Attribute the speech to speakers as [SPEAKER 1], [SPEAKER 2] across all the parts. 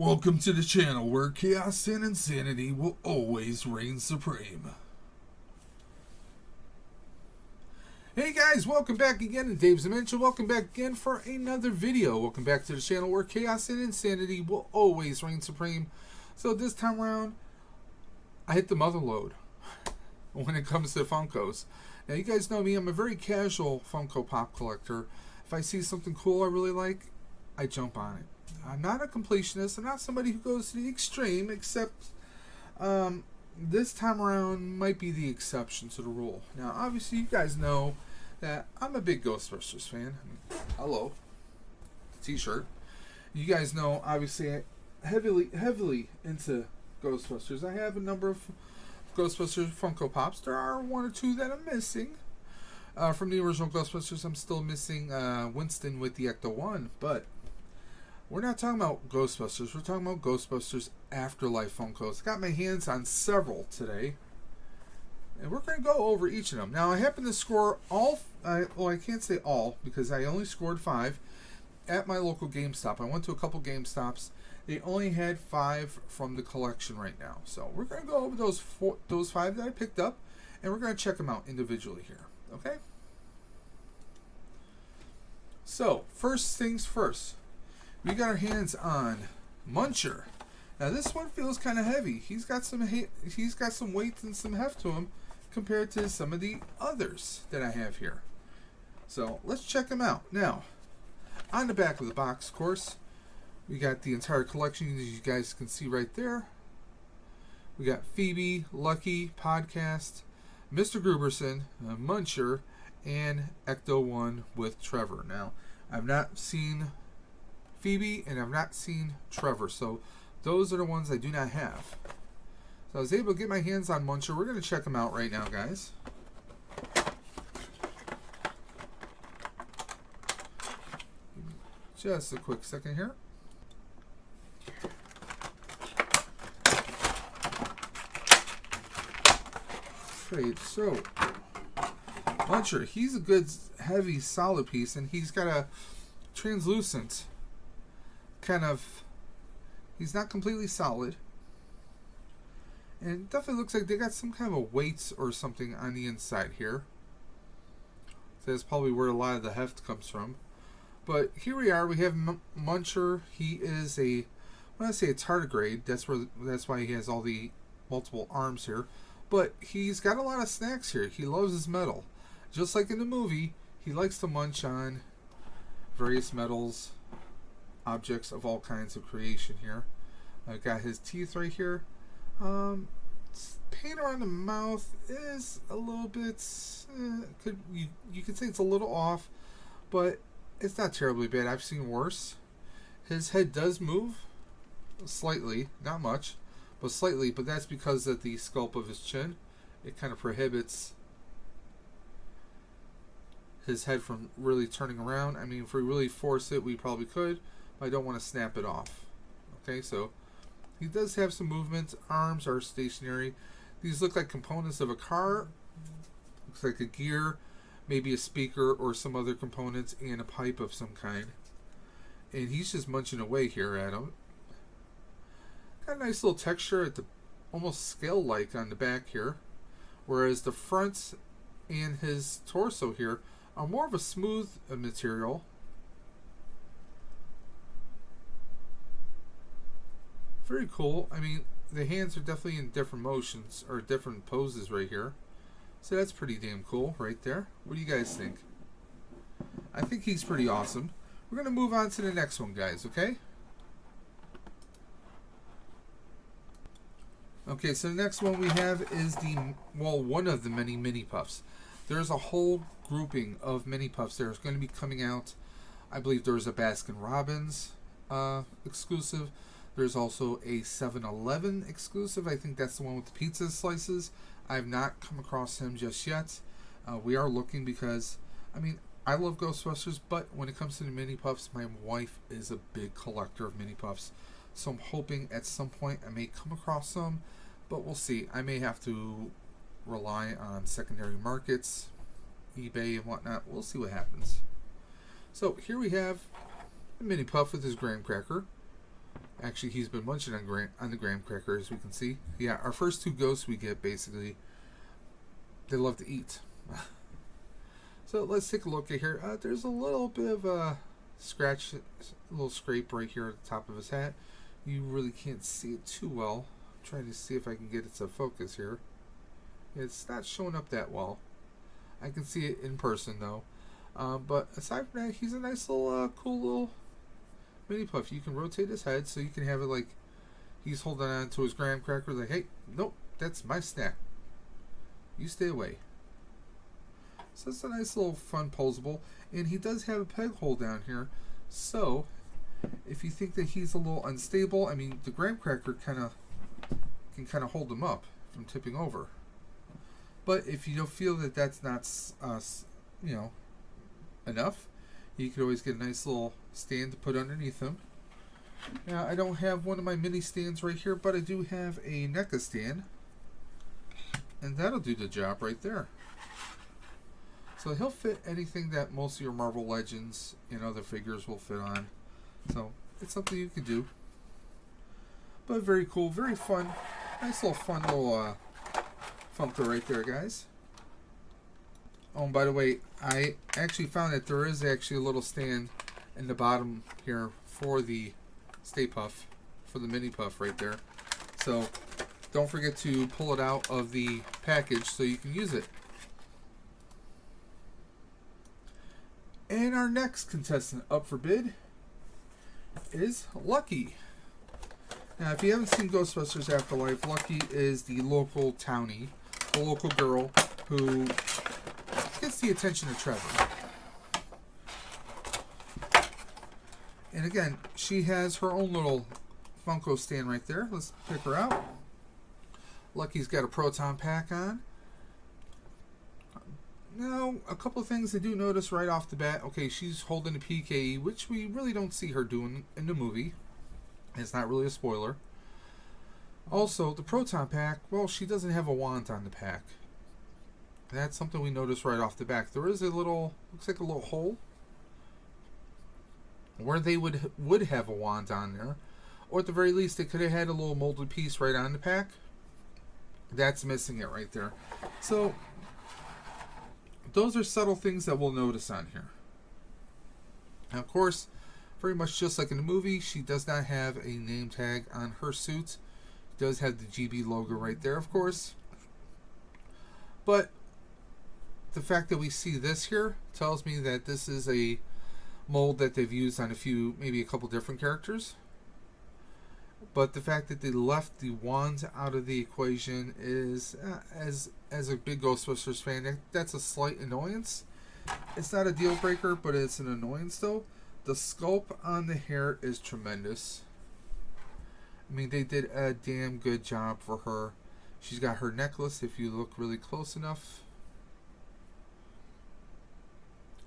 [SPEAKER 1] Welcome to the channel where chaos and insanity will always reign supreme. Hey guys, welcome back again to Dave's Dimension. Welcome back again for another video. Welcome back to the channel where chaos and insanity will always reign supreme. So this time around, I hit the mother load when it comes to Funkos. Now you guys know me, I'm a very casual Funko Pop collector. If I see something cool I really like, I jump on it. I'm not a completionist. I'm not somebody who goes to the extreme, except this time around might be the exception to the rule. Now, obviously, you guys know that I'm a big Ghostbusters fan. Hello. T-shirt. You guys know, obviously, I'm heavily into Ghostbusters. I have a number of Ghostbusters Funko Pops. There are one or two that I'm missing. From the original Ghostbusters, I'm still missing Winston with the Ecto-1, but we're not talking about Ghostbusters. We're talking about Ghostbusters Afterlife Funkos. I got my hands on several today, and we're going to go over each of them. Now, I happen to score all, well, I can't say all, because I only scored 5 at my local GameStop. I went to a couple GameStops. They only had 5 from the collection right now. So we're going to go over those 5 that I picked up, and we're going to check them out individually here. Okay? So, first things first. We got our hands on Muncher. Now this one feels kind of heavy. He's got some weight and some heft to him compared to some of the others that I have here. So let's check them out. Now, on the back of the box, of course, we got the entire collection, as you guys can see right there. We got Phoebe, Lucky, Podcast, Mr. Gruberson, Muncher, and Ecto-1 with Trevor. Now, I've not seen Phoebe, and I've not seen Trevor, so those are the ones I do not have. So I was able to get my hands on Muncher. We're going to check them out right now, guys. Just a quick second here. Okay, so Muncher, he's a good, heavy, solid piece, and he's got a translucent kind of, he's not completely solid, and it definitely looks like they got some kind of a weight or something on the inside here. So that's probably where a lot of the heft comes from. But here we are. We have Muncher. He is when I say a tardigrade, that's why he has all the multiple arms here. But he's got a lot of snacks here. He loves his metal, just like in the movie. He likes to munch on various metals, objects of all kinds of creation here. I got his teeth right here. Paint around the mouth is a little bit, you could say it's a little off, but it's not terribly bad. I've seen worse. His head does move slightly, not much, but slightly, but that's because of the sculpt of his chin. It kind of prohibits his head from really turning around. I mean, if we really force it, we probably could. I don't want to snap it off. Okay, so he does have some movement. Arms are stationary. These look like components of a car. Looks like a gear, maybe a speaker or some other components, and a pipe of some kind. And he's just munching away here at him. Got a nice little texture at the almost scale-like on the back here, whereas the front and his torso here are more of a smooth material. Very cool. I mean, the hands are definitely in different motions or different poses right here. So that's pretty damn cool right there. What do you guys think? I think he's pretty awesome. We're going to move on to the next one, guys, okay? Okay, so the next one we have is one of the many mini-puffs. There's a whole grouping of mini-puffs that are going to be coming out. I believe there's a Baskin-Robbins exclusive. There's also a 7-Eleven exclusive. I think that's the one with the pizza slices. I have not come across him just yet. We are looking because, I mean, I love Ghostbusters, but when it comes to the mini-puffs, my wife is a big collector of mini-puffs. So I'm hoping at some point I may come across some, but we'll see. I may have to rely on secondary markets, eBay and whatnot. We'll see what happens. So here we have a mini-puff with his graham cracker. Actually, he's been munching on the graham cracker, as we can see. Yeah, our first two ghosts we get, basically, they love to eat. So let's take a look at here. There's a little bit of a scratch, a little scrape right here at the top of his hat. You really can't see it too well. I'm trying to see if I can get it to focus here. It's not showing up that well. I can see it in person though. But aside from that, he's a nice little, cool little mini-puft. You can rotate his head so you can have it like he's holding on to his graham cracker. Like, hey, nope, that's my snack. You stay away. So it's a nice little fun posable. And he does have a peg hole down here. So if you think that he's a little unstable, I mean, the graham cracker can kind of hold him up from tipping over. But if you don't feel that that's not, enough, you could always get a nice little stand to put underneath him. Now, I don't have one of my mini stands right here, but I do have a NECA stand. And that'll do the job right there. So he'll fit anything that most of your Marvel Legends and other figures will fit on. So it's something you can do. But very cool, very fun. Nice little fun little Funko right there, guys. Oh, and by the way, I actually found that there is actually a little stand in the bottom here for the Stay Puff, for the mini puff right there. So don't forget to pull it out of the package so you can use it. And our next contestant up for bid is Lucky. Now, if you haven't seen Ghostbusters Afterlife, Lucky is the local townie, the local girl who gets the attention of Trevor. And again, she has her own little Funko stand right there. Let's pick her out. Lucky's got a proton pack on. Now, a couple of things I do notice right off the bat. Okay, she's holding a PKE, which we really don't see her doing in the movie. It's not really a spoiler. Also, the proton pack, well, she doesn't have a wand on the pack. That's something we notice right off the back. There is a little, looks like a little hole where they would have a wand on there. Or at the very least, they could have had a little molded piece right on the pack. That's missing it right there. So those are subtle things that we'll notice on here. Now, of course, very much just like in the movie, she does not have a name tag on her suit. It does have the GB logo right there, of course. But the fact that we see this here tells me that this is a mold that they've used on maybe a couple different characters. But the fact that they left the wands out of the equation is, as a big Ghostbusters fan, that's a slight annoyance. It's not a deal breaker, but it's an annoyance though. The sculpt on the hair is tremendous. I mean, they did a damn good job for her. She's got her necklace, if you look really close enough.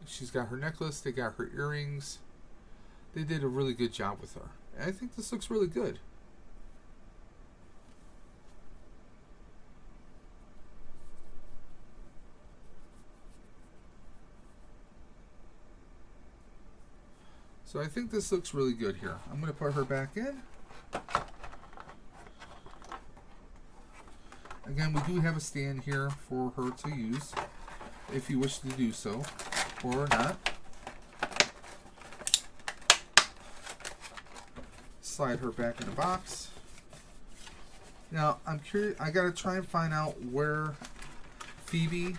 [SPEAKER 1] She's got her necklace, they got her earrings. They did a really good job with her. And I think this looks really good. So I think this looks really good here. I'm going to put her back in. Again, we do have a stand here for her to use, if you wish to do so, or not. Slide her back in the box. Now, I'm curious, I got to try and find out where Phoebe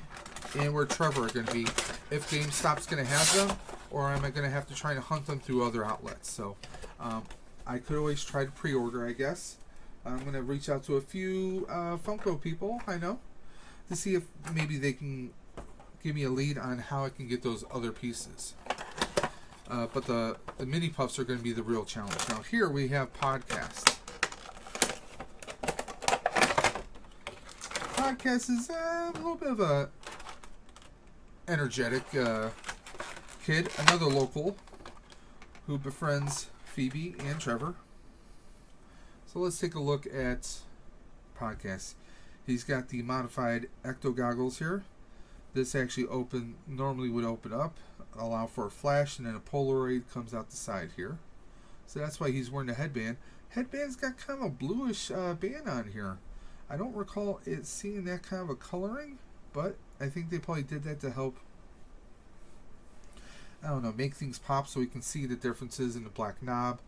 [SPEAKER 1] and where Trevor are going to be. If GameStop's going to have them, or am I going to have to try to hunt them through other outlets? So, I could always try to pre-order, I guess. I'm going to reach out to a few Funko people I know to see if maybe they can give me a lead on how I can get those other pieces. But the mini puffs are going to be the real challenge. Now, here we have Podcast. Podcast is a little bit of a energetic kid, another local who befriends Phoebe and Trevor. So let's take a look at Podcast. He's got the modified ecto goggles here. This actually normally would open up, allow for a flash, and then a Polaroid comes out the side here. So that's why he's wearing the headband. Headband's got kind of a bluish band on here. I don't recall it seeing that kind of a coloring, but I think they probably did that to help, I don't know, make things pop so we can see the differences in the black knob,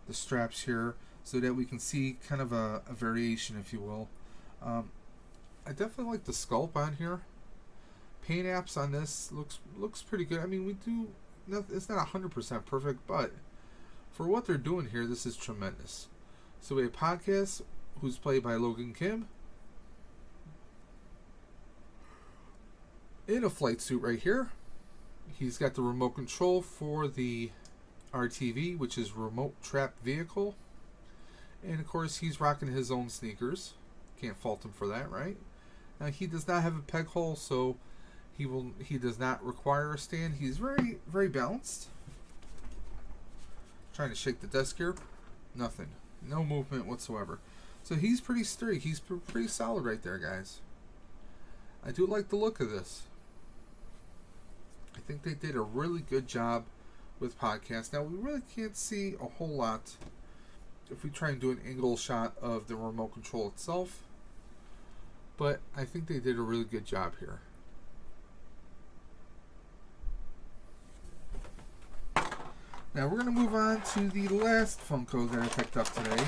[SPEAKER 1] the straps here, so that we can see kind of a variation, if you will. I definitely like the sculpt on here. Paint apps on this looks pretty good. I mean, it's not 100% perfect, but for what they're doing here, this is tremendous. So we have Podcast, who's played by Logan Kim, in a flight suit right here. He's got the remote control for the RTV, which is Remote Trap Vehicle. And of course, he's rocking his own sneakers. Can't fault him for that, right? Now, he does not have a peg hole, so he does not require a stand. He's very, very balanced. Trying to shake the desk here. Nothing. No movement whatsoever. So he's pretty sturdy. He's pretty solid right there, guys. I do like the look of this. I think they did a really good job with Podcast. Now, we really can't see a whole lot if we try and do an angle shot of the remote control itself. But I think they did a really good job here. Now we're going to move on to the last Funko that I picked up today.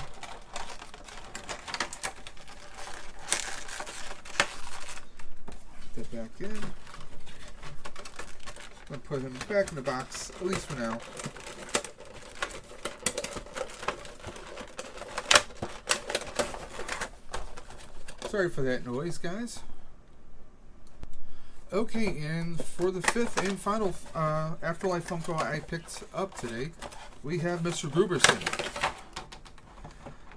[SPEAKER 1] Put that back in. I'm going to put him back in the box, at least for now. Sorry for that noise, guys. Okay, and for the fifth and final Afterlife Funko I picked up today, we have Mr. Gruberson.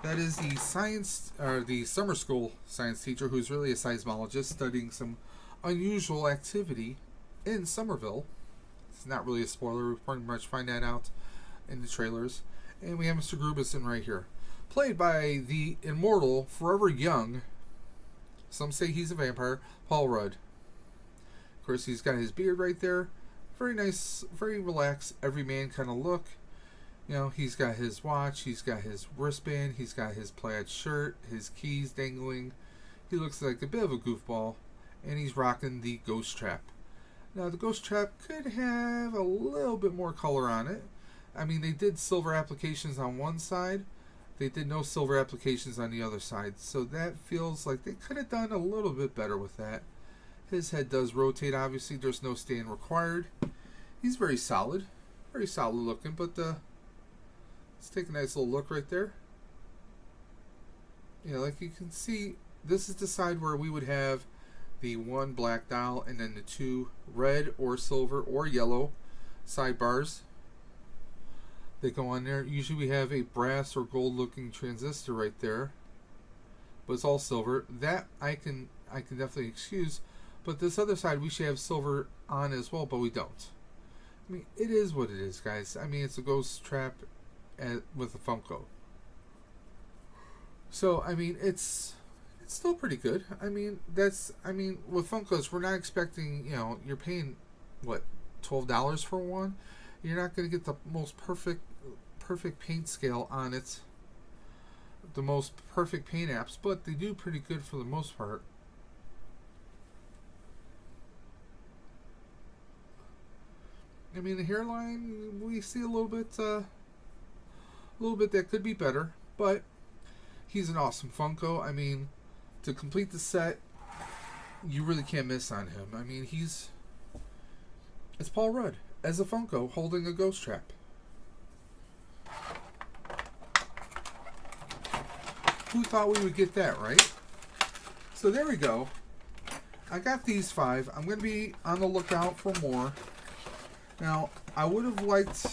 [SPEAKER 1] That is the summer school science teacher who's really a seismologist studying some unusual activity in Somerville. It's not really a spoiler. We pretty much find that out in the trailers. And we have Mr. Gruberson right here, played by the immortal, forever young, some say he's a vampire, Paul Rudd. Of course, he's got his beard right there. Very nice, very relaxed, everyman kind of look. You know, he's got his watch, he's got his wristband, he's got his plaid shirt, his keys dangling. He looks like a bit of a goofball, and he's rocking the Ghost Trap. Now, the Ghost Trap could have a little bit more color on it. I mean, they did silver applications on one side. They did no silver applications on the other side. So that feels like they could have done a little bit better with that. His head does rotate, obviously. There's no stand required. He's very solid. Very solid looking, but let's take a nice little look right there. Yeah, like you can see, this is the side where we would have the one black dial and then the two red or silver or yellow sidebars. They go on there. Usually we have a brass or gold looking transistor right there, but it's all silver. That I can definitely excuse, but this other side we should have silver on as well, but we don't. I mean, it is what it is, guys. I mean, it's a Ghost Trap with a Funko. So I mean, it's still pretty good. I mean, with Funkos, we're not expecting, you know, you're paying what, $12 for one. You're not going to get the most perfect paint scale on it, the most perfect paint apps, but they do pretty good for the most part. I mean, the hairline, we see a little bit that could be better, but he's an awesome Funko. I mean, to complete the set, you really can't miss on him. I mean, it's Paul Rudd as a Funko holding a Ghost Trap. Who thought we would get that, right? So there we go. I got these 5. I'm going to be on the lookout for more. Now, I would have liked,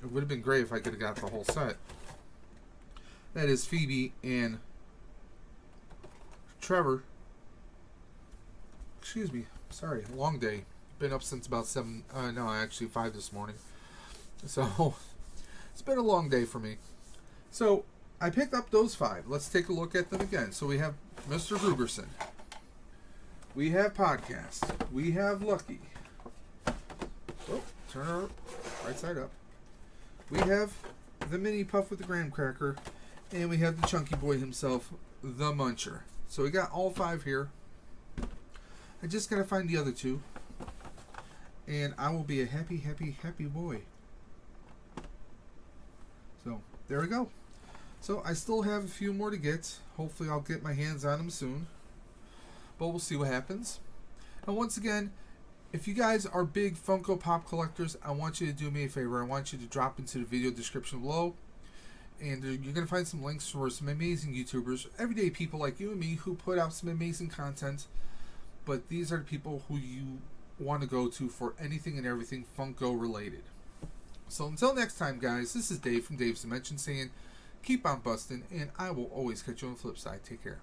[SPEAKER 1] it would have been great if I could have got the whole set. That is Phoebe and Trevor. Excuse me. Sorry, long day. Been up since about 5 this morning. So, it's been a long day for me. So, I picked up those 5. Let's take a look at them again. So, we have Mr. Gruberson. We have Podcast. We have Lucky. Oh, turn her right side up. We have the mini-puft with the graham cracker, and we have the chunky boy himself, the muncher. So we got all 5 here. I just gotta find the other 2, and I will be a happy, happy, happy boy. So there we go. So I still have a few more to get. Hopefully I'll get my hands on them soon, but we'll see what happens. And once again, if you guys are big Funko Pop collectors, I want you to do me a favor. I want you to drop into the video description below, and you're going to find some links for some amazing YouTubers, everyday people like you and me who put out some amazing content, but these are the people who you want to go to for anything and everything Funko related. So until next time, guys, this is Dave from Dave's Dimension saying, keep on busting, and I will always catch you on the flip side. Take care.